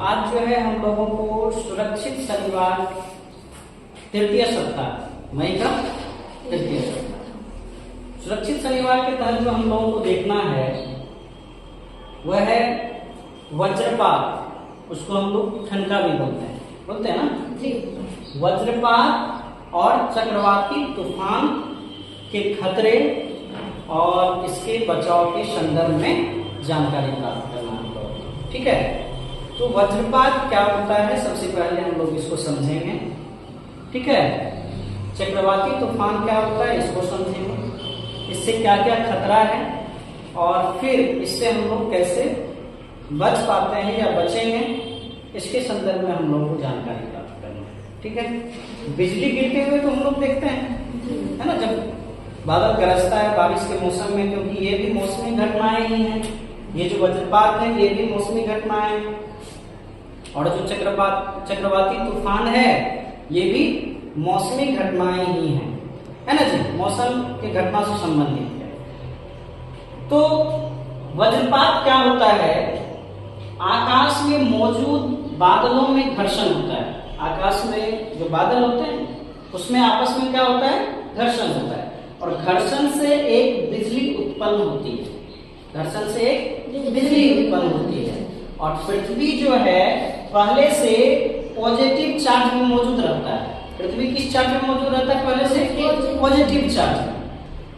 आज जो है हम लोगों को सुरक्षित शनिवार तृतीय सप्ताह मई का तृतीय सप्ताह सुरक्षित शनिवार के तहत जो हम लोगों को देखना है वह है वज्रपात। उसको हम लोग ठनका भी बोलते हैं ना जी। वज्रपात और चक्रवाती तूफान के खतरे और इसके बचाव के संदर्भ में जानकारी प्राप्त करना हम लोग। ठीक है, तो वज्रपात क्या होता है सबसे पहले हम लोग इसको समझेंगे। ठीक है, चक्रवाती तूफान क्या होता है इसको समझेंगे, इससे क्या क्या खतरा है और फिर इससे हम लोग कैसे बच पाते हैं या बचेंगे, इसके संदर्भ में हम लोगों को जानकारी प्राप्त करना है। ठीक है, बिजली गिरते हुए तो हम लोग देखते हैं, है ना, जब बादल गरजता है बारिश के मौसम में, क्योंकि ये भी मौसमी घटनाएं ही हैं। ये जो वज्रपात है ये भी मौसमी घटनाएं, और जो चक्रवाती तूफान है ये भी मौसमी घटनाएं ही हैं, है ना जी, मौसम की घटना से संबंधित है। तो वज्रपात क्या होता है, आकाश में मौजूद बादलों में घर्षण होता है। आकाश में जो बादल होते हैं उसमें आपस में क्या होता है, घर्षण होता है, और घर्षण से एक बिजली उत्पन्न होती है। घर्षण से एक बिजली उत्पन्न होती है, और पृथ्वी जो है पहले से पॉजिटिव चार्ज में मौजूद रहता है। पृथ्वी किस चार्ज में मौजूद रहता है, पहले से पॉजिटिव चार्ज में।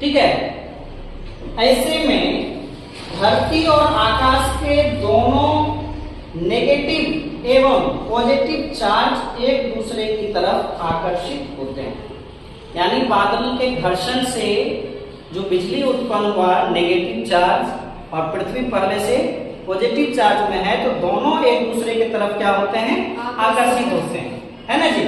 ठीक है, ऐसे में धरती और आकाश के दोनों नेगेटिव एवं पॉजिटिव चार्ज एक दूसरे की तरफ आकर्षित होते हैं। यानी बादल के घर्षण से जो बिजली उत्पन्न हुआ नेगेटिव चार्ज, और पृथ्वी पहले से पॉजिटिव चार्ज में है, तो दोनों एक दूसरे की तरफ क्या होते हैं, आकर्षित होते हैं, है ना जी।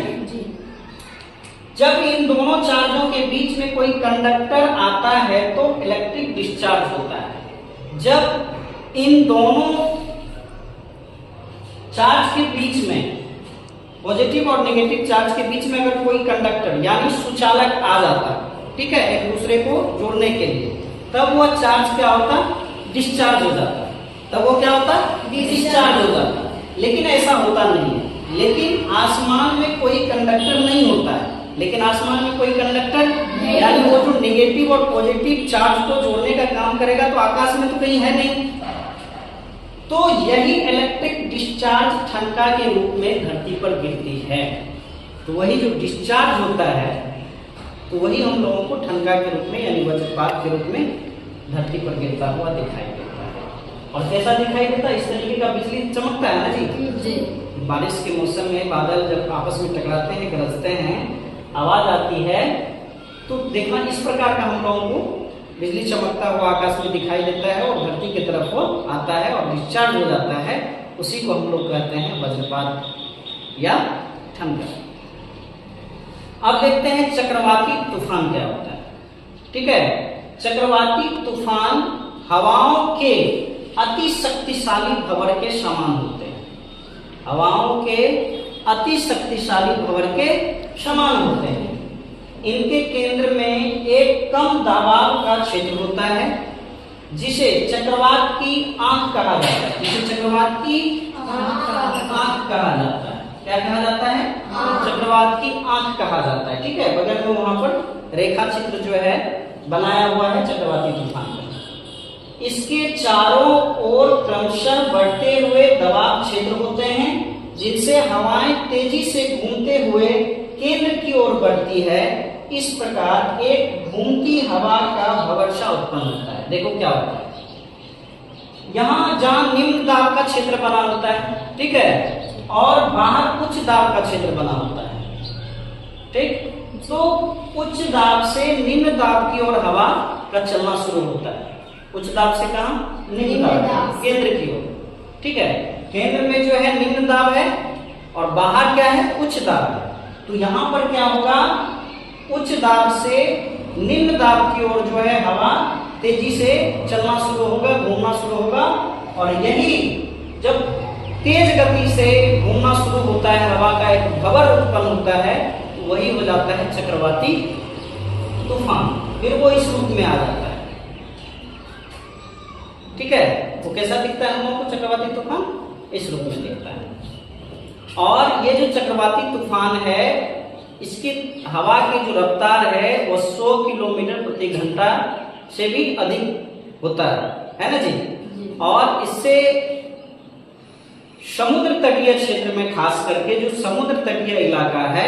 जब इन दोनों चार्जों के बीच में कोई कंडक्टर आता है तो इलेक्ट्रिक डिस्चार्ज होता है। जब इन दोनों चार्ज के बीच में, पॉजिटिव और नेगेटिव चार्ज के बीच में अगर कोई कंडक्टर यानी सुचालक आ जाता, ठीक है, एक दूसरे को जोड़ने के लिए, तब वह चार्ज क्या होता, डिस्चार्ज हो जाता। तब वो क्या होता, डिस्चार्ज हो जाता। लेकिन ऐसा होता नहीं है। लेकिन आसमान में कोई कंडक्टर नहीं होता है, लेकिन आसमान में कोई कंडक्टर यानी वो जो नेगेटिव और पॉजिटिव चार्ज को जोड़ने का काम करेगा, तो आकाश में तो कहीं है नहीं। तो यही इलेक्ट्रिक डिस्चार्ज ठनका के रूप में धरती पर गिरती है। तो वही जो डिस्चार्ज होता है, तो वही हम लोगों को ठनका के रूप में यानी वज्रपात के रूप में धरती पर गिरता हुआ दिखाई देता है। और कैसा दिखाई देता है, इस तरीके का बिजली चमकता है ना जी। बारिश के मौसम में बादल जब आपस में टकराते हैं, गरजते हैं, आवाज आती है, तो देखना इस प्रकार का हम लोगों को बिजली चमकता हुआ आकाश में दिखाई देता है, और धरती की तरफ वो आता है और डिस्चार्ज हो जाता है। उसी को हम लोग कहते हैं वज्रपात या ठनका। अब देखते हैं चक्रवाती तूफान क्या होता है। ठीक है, चक्रवाती तूफान हवाओं के अति शक्तिशाली भंवर के समान होते हैं। हवाओं के अति शक्तिशाली भंवर के समान होते हैं। इनके केंद्र में एक कम दबाव का क्षेत्र होता है, जिसे चक्रवात की आंख कहा जाता है। जिसे चक्रवात की आंख कहा जाता है। क्या कहा जाता है, चक्रवात की आंख कहा जाता है। ठीक है, बगल में वहां पर रेखा चित्र जो है बनाया हुआ है चक्रवाती तूफान का। इसके चारों ओर क्रमशः बढ़ते हुए दबाव क्षेत्र होते हैं, जिनसे हवाएं तेजी से घूमते हुए केंद्र की ओर बढ़ती है। इस प्रकार एक घूमती हवा का भंवरसा उत्पन्न होता है। देखो क्या होता है, यहाँ जहां निम्न दाब का क्षेत्र बना होता है, ठीक है, और बाहर उच्च दाब का क्षेत्र बना होता है। ठीक, तो उच्च दाब से निम्न दाब की ओर हवा का चलना शुरू होता है। उच्च दाब से कहां, निम्न दाब, केंद्र की ओर। ठीक है, केंद्र में जो है निम्न दाब है और बाहर क्या है, उच्च दाब है। तो यहां पर क्या होगा, उच्च दाब से निम्न दाब की ओर जो है हवा तेजी से चलना शुरू होगा, घूमना शुरू होगा, और यही जब तेज गति से घूमना शुरू होता है, हवा का एक भंवर उत्पन्न होता है, तो वही हो जाता है चक्रवाती तूफान। फिर वो इस रूप में आ जाता है। ठीक है, वो कैसा दिखता है हम लोग को, चक्रवाती तूफान इस रूप में दिखता है। और ये जो चक्रवाती तूफान है, इसकी हवा की जो रफ्तार है वो 100 किलोमीटर प्रति घंटा से भी अधिक होता है ना जी। और इससे समुद्र तटीय क्षेत्र में, खास करके जो समुद्र तटीय इलाका है,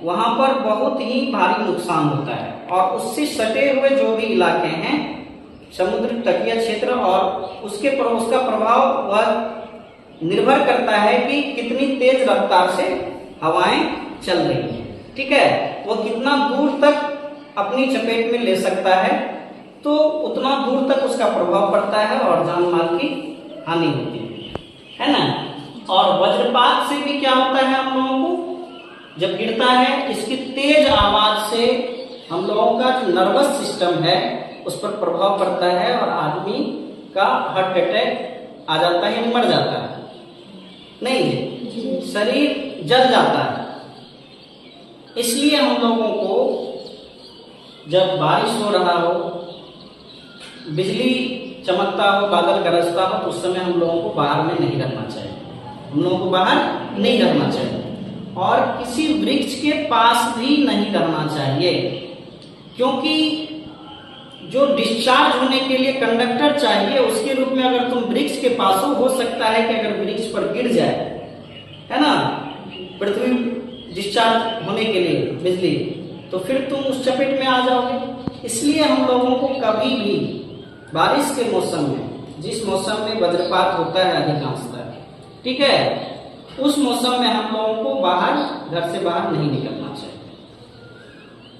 वहां पर बहुत ही भारी नुकसान होता है। और उससे सटे हुए जो भी इलाके हैं समुद्र तटीय क्षेत्र, और उसका प्रभाव वह निर्भर करता है कि कितनी तेज रफ्तार से हवाएं चल रही हैं। ठीक है, वो कितना दूर तक अपनी चपेट में ले सकता है, तो उतना दूर तक उसका प्रभाव पड़ता है और जान माल की हानि होती है ना। और वज्रपात से भी क्या होता है, हम लोगों को जब गिरता है, इसकी तेज आवाज से हम लोगों का जो नर्वस सिस्टम है उस पर प्रभाव पड़ता है और आदमी का हार्ट अटैक आ जाता है, मर जाता है। नहीं, शरीर जल जाता है। इसलिए हम लोगों को जब बारिश हो रहा हो, बिजली चमकता हो, बादल गरजता हो, तो उस समय हम लोगों को बाहर में नहीं रहना चाहिए। हम लोगों को बाहर नहीं रहना चाहिए और किसी वृक्ष के पास भी नहीं रहना चाहिए, क्योंकि जो डिस्चार्ज होने के लिए कंडक्टर चाहिए, उसके रूप में अगर तुम वृक्ष के पास हो सकता है कि अगर वृक्ष पर गिर जाए, है ना, पृथ्वी डिस्चार्ज होने के लिए बिजली, तो फिर तुम उस चपेट में आ जाओगे। इसलिए हम लोगों को कभी भी बारिश के मौसम में, जिस मौसम में वज्रपात होता है अधिकांशतः, ठीक है, उस मौसम में हम लोगों को घर से बाहर नहीं निकलना चाहिए।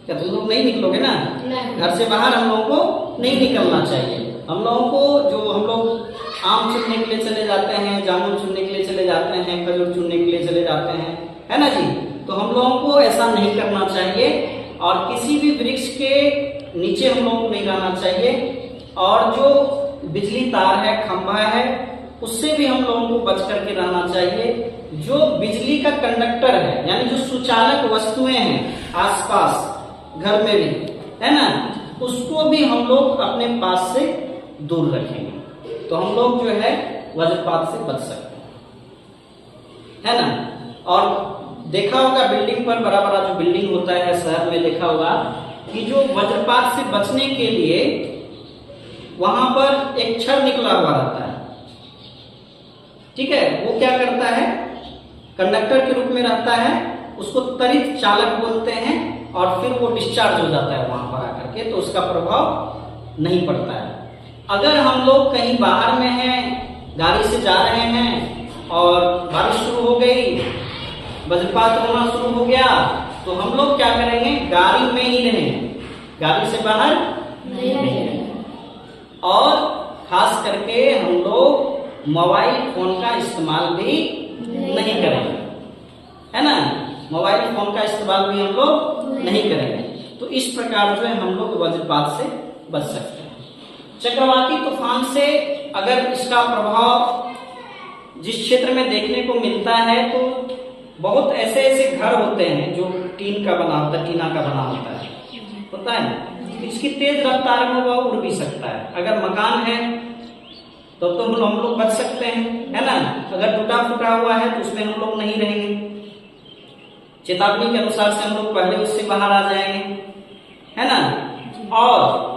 क्या तुम लोग नहीं निकलोगे ना? घर से बाहर हम लोगों को नहीं निकलना चाहिए। हम लोगों को, जो हम लोग आम चुनने के लिए चले जाते हैं, जामुन चुनने के लिए चले जाते हैं, खजूर चुनने के लिए चले जाते हैं, है ना जी, तो हम लोगों को ऐसा नहीं करना चाहिए और किसी भी वृक्ष के नीचे हम लोगों को नहीं रहना चाहिए। और जो बिजली तार है, खंभा है, उससे भी हम लोगों को बच करके रहना चाहिए। जो बिजली का कंडक्टर है, यानी जो सुचालक वस्तुएं हैं आसपास घर में भी, है ना, उसको भी हम लोग अपने पास से दूर रखेंगे, तो हम लोग जो है वज्रपात से बच सकते हैं, है ना। और देखा होगा बिल्डिंग पर, बड़ा बड़ा जो बिल्डिंग होता है शहर में, देखा होगा कि जो वज्रपात से बचने के लिए वहां पर एक छड़ निकला हुआ रहता है। ठीक है, वो क्या करता है, कंडक्टर के रूप में रहता है, उसको त्वरित चालक बोलते हैं, और फिर वो डिस्चार्ज हो जाता है वहां पर आकर के, तो उसका प्रभाव नहीं पड़ता है। अगर हम लोग कहीं बाहर में हैं, गाड़ी से जा रहे हैं और बारिश शुरू हो गई, वज्रपात होना शुरू हो गया, तो हम लोग क्या करेंगे, गाड़ी में ही रहेंगे, गाड़ी से बाहर नहीं रहेंगे। और खास करके हम लोग मोबाइल फोन का इस्तेमाल भी नहीं करेंगे, है ना, मोबाइल फोन का इस्तेमाल भी हम लोग नहीं करेंगे। तो इस प्रकार जो है हम लोग वज्रपात से बच सकते हैं। चक्रवाती तूफान से अगर इसका प्रभाव जिस क्षेत्र में देखने को मिलता है, तो बहुत ऐसे ऐसे घर होते हैं जो टीन का बना होता है, टीना का बना होता है, इसकी तेज रफ्तार में वह उड़ भी सकता है। अगर मकान है तो हम लोग बच सकते हैं, है ना। अगर टूटा फूटा हुआ है तो उसमें हम लोग नहीं रहेंगे, चेतावनी के अनुसार से हम लोग पहले उससे बाहर आ जाएंगे, है ना। और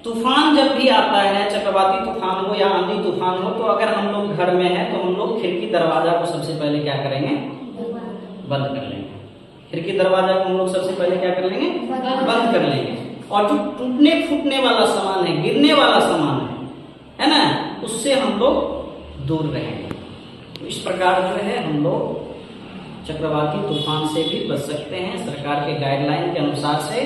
तूफान जब भी आता है, चक्रवाती तूफान हो या आंधी तूफान हो, तो अगर हम लोग घर में हैं तो हम लोग खिड़की दरवाजा को सबसे पहले क्या करेंगे, बंद कर लेंगे। खिड़की दरवाजा को हम लोग सबसे पहले क्या कर लेंगे, बंद कर लेंगे। और जो टूटने फूटने वाला सामान है, गिरने वाला सामान है ना, उससे हम लोग दूर रहेंगे। तो इस प्रकार जो है हम लोग चक्रवाती तूफान से भी बच सकते हैं। सरकार के गाइडलाइन के अनुसार से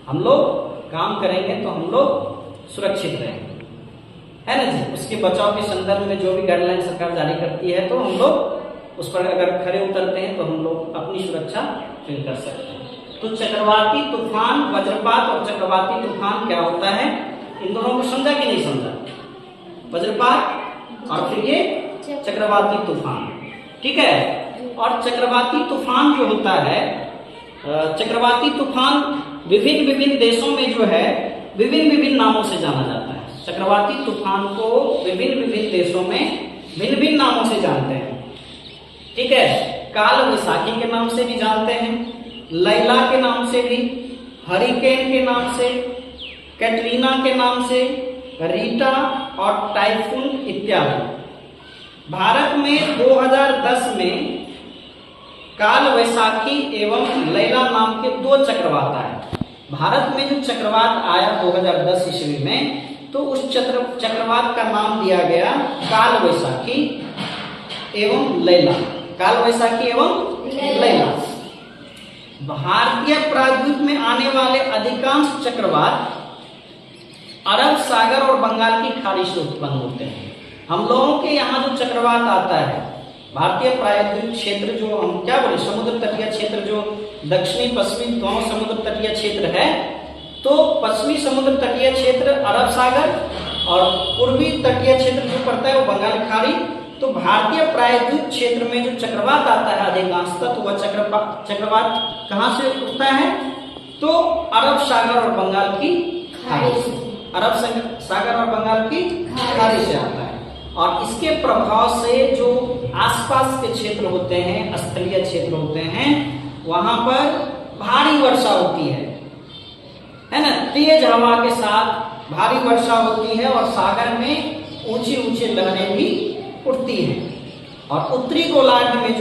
हम लोग काम करेंगे तो हम लोग सुरक्षित रहेंगे, है ना जी। उसके बचाव के संदर्भ में जो भी गाइडलाइन सरकार जारी करती है, तो हम लोग उस पर अगर खरे उतरते हैं तो हम लोग अपनी सुरक्षा फील कर सकते हैं। तो चक्रवाती तूफान, वज्रपात और चक्रवाती तूफान क्या होता है, इन दोनों को समझा कि नहीं समझा, वज्रपात और फिर ये चक्रवाती तूफान, ठीक है। और चक्रवाती तूफान जो होता है, चक्रवाती तूफान विभिन्न विभिन्न देशों में जो है विभिन्न विभिन्न नामों से जाना जाता है। चक्रवाती तूफान को विभिन्न विभिन्न देशों में भिन्न भिन्न नामों से जानते हैं। ठीक है। काल वैसाखी के नाम से भी जानते हैं, लैला के नाम से भी, हरिकेन के नाम से, कैटरीना के नाम से, रीटा और टाइफून इत्यादि। भारत में 2010 में काल वैसाखी एवं लैला नाम के 2 चक्रवात आए। भारत में जो चक्रवात आया 2010 ईस्वी में, तो उस चक्रवात का नाम दिया गया काल वैसाखी एवं लैला। काल वैसाखी एवं लैला। भारतीय प्रायद्वीप में आने वाले अधिकांश चक्रवात अरब सागर और बंगाल की खाड़ी से उत्पन्न होते हैं। हम लोगों के यहाँ जो चक्रवात आता है, भारतीय प्रायद्वीप क्षेत्र जो हम क्या बोले, समुद्र तटीय क्षेत्र जो दक्षिणी पश्चिमी दोनों समुद्र तटीय क्षेत्र है, तो पश्चिमी समुद्र तटीय क्षेत्र अरब सागर और पूर्वी तटीय क्षेत्र जो पड़ता है वो बंगाल की खाड़ी। तो भारतीय प्रायद्वीप क्षेत्र में जो चक्रवात आता है अधिकांशतः, तो वह चक्रवात कहाँ से उठता है, तो अरब सागर और बंगाल की खाड़ी से, अरब सागर और बंगाल की खाड़ी से आता है। और इसके प्रभाव से जो आसपास के क्षेत्र होते हैं, स्थलीय क्षेत्र होते हैं, वहां पर भारी वर्षा होती है ना, तेज हवा के साथ भारी वर्षा होती है और सागर में ऊंची ऊंची लहरें भी उठती हैं। और उत्तरी गोलार्ध में